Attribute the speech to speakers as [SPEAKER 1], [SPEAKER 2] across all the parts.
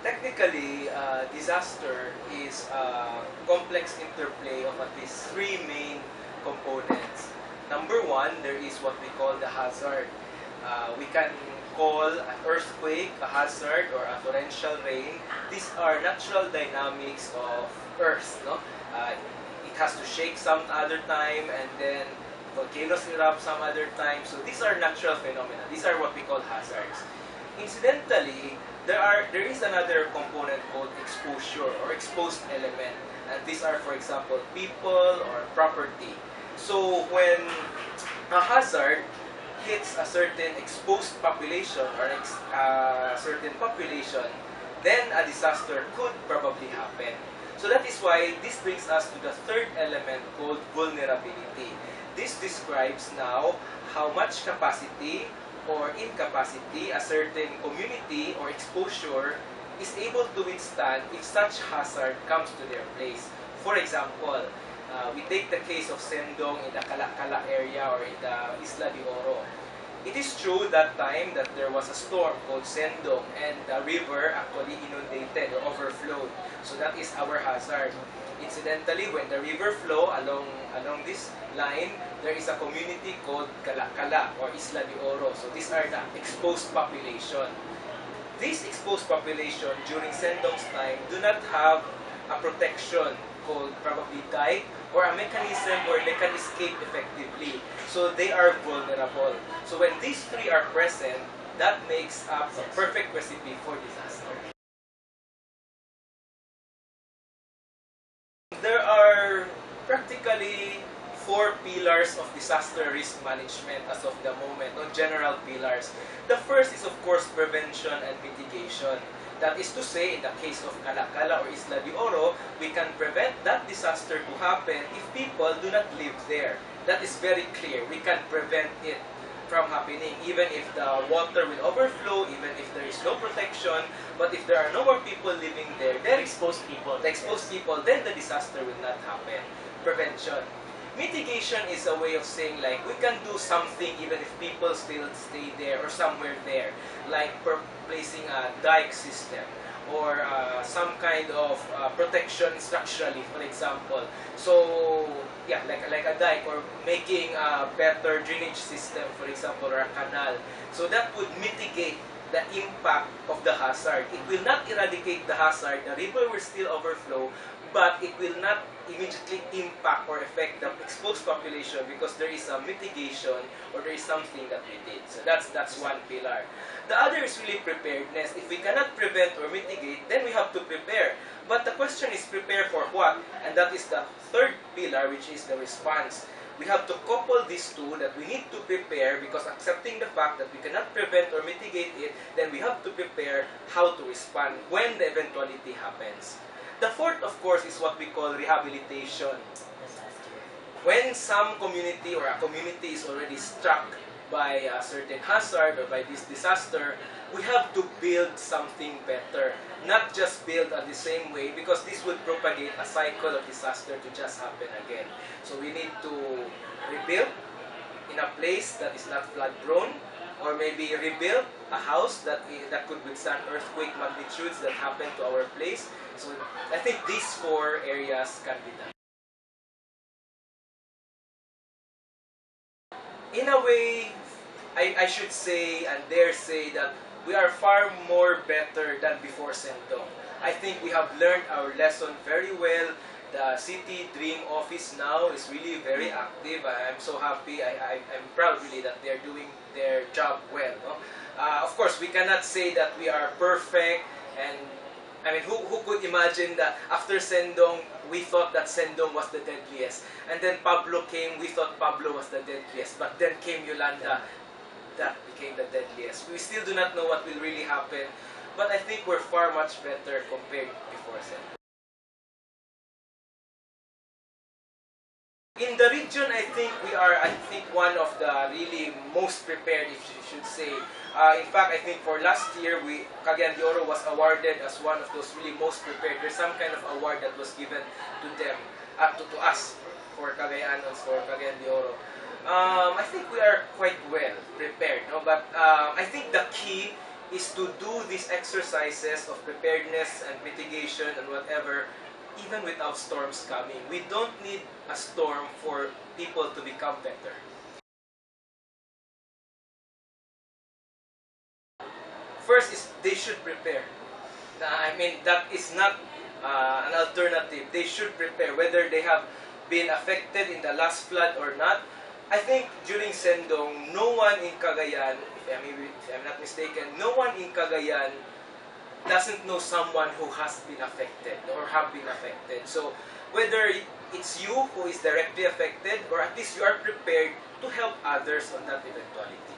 [SPEAKER 1] technically, disaster is a complex interplay of at least three main components. Number one, there is what we call the hazard. We can call an earthquake a hazard or a torrential rain. These are natural dynamics of Earth. No? It has to shake some other time, and then volcanoes erupt some other time. So these are natural phenomena. These are what we call hazards. Incidentally, there is another component called exposure or exposed element, and these are, for example, people or property. So when a hazard hits a certain exposed population or a certain population, then a disaster could probably happen. So that is why this brings us to the third element called vulnerability. This describes now how much capacity or incapacity a certain community or exposure is able to withstand if such hazard comes to their place. For example, we take the case of Sendong in the Kala area or in the Isla de Oro. It is true that time that there was a storm called Sendong and the river actually inundated or overflowed. So that is our hazard. Incidentally, when the river flow along this line, there is a community called Kala or Isla de Oro. So these are the exposed population. This exposed population during Sendong's time do not have a protection called probably dike or a mechanism where they can escape effectively. So they are vulnerable. So when these three are present, that makes up a perfect recipe for disaster. There are practically 4 pillars of disaster risk management as of the moment, or general pillars. The first is, of course, prevention and mitigation. That is to say, in the case of Kala or Isla de Oro, we can prevent that disaster to happen if people do not live there. That is very clear. We can prevent it from happening, even if the water will overflow, even if there is no protection. But if there are no more people living there, then exposed people, then the disaster will not happen. Prevention. Mitigation is a way of saying, like, we can do something even if people still stay there or somewhere there, like placing a dike system or some kind of protection structurally, for example. So yeah, like a dike, or making a better drainage system, for example, or a canal. So that would mitigate the impact of the hazard. It will not eradicate the hazard. The river will still overflow, but it will not immediately impact or affect the exposed population because there is a mitigation or there is something that we did. So that's one pillar. The other is really preparedness. If we cannot prevent or mitigate, then we have to prepare. But the question is, prepare for what? And that is the third pillar, which is the response. We have to couple these two, that we need to prepare, because accepting the fact that we cannot prevent or mitigate it, then we have to prepare how to respond when the eventuality happens. The fourth, of course, is what we call rehabilitation. When some community or a community is already struck by a certain hazard or by this disaster, we have to build something better. Not just build at the same way, because this would propagate a cycle of disaster to just happen again. So we need to rebuild in a place that is not flood prone, or maybe rebuild a house that could withstand earthquake magnitudes that happen to our place. So I think these 4 areas can be done. In a way, I should say and dare say that we are far more better than before Sendong. I think we have learned our lesson very well. The City Dream Office now is really very active. I'm so happy. I'm proud really that they're doing their job well. No? Of course, we cannot say that we are perfect, and I mean, who could imagine that after Sendong, we thought that Sendong was the deadliest. And then Pablo came, we thought Pablo was the deadliest. But then came Yolanda, that became the deadliest. We still do not know what will really happen. But I think we're far much better compared before Sendong. In the region, I think we are, one of the really most prepared, if you should say. In fact, I think for last year, Cagayan de Oro was awarded as one of those really most prepared. There's some kind of award that was given to them, to us, for Cagayanos, for Cagayan de Oro. I think we are quite well prepared, no? But I think the key is to do these exercises of preparedness and mitigation and whatever, even without storms coming. We don't need a storm for people to become better. First is they should prepare. I mean, that is not an alternative. They should prepare, whether they have been affected in the last flood or not. I think during Sendong, no one in Cagayan, if I'm not mistaken, no one in Cagayan doesn't know someone who has been affected or have been affected. So whether it's you who is directly affected, or at least you are prepared to help others on that eventuality.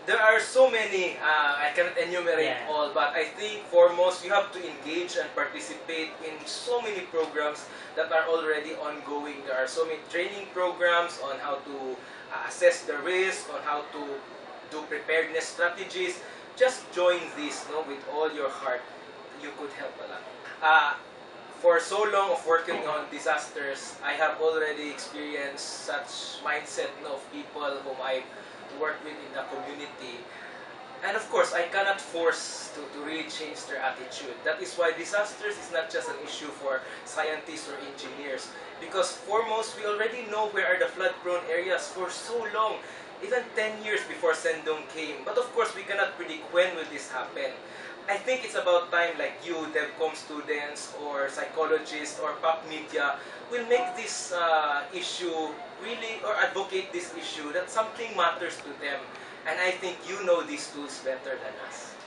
[SPEAKER 1] There are so many, I cannot enumerate all, but I think foremost you have to engage and participate in so many programs that are already ongoing. There are so many training programs on how to assess the risk, on how to do preparedness strategies. Just join this, with all your heart. You could help a lot. For so long of working on disasters, I have already experienced such mindset of people whom I work with in the community. And of course, I cannot force to really change their attitude. That is why disasters is not just an issue for scientists or engineers. Because foremost, we already know where are the flood-prone areas for so long. Even 10 years before Sendong came. But of course, we cannot predict when will this happen. I think it's about time like you, DevCom students, or psychologists, or pop media, will make this issue really, or advocate this issue that something matters to them. And I think you know these tools better than us.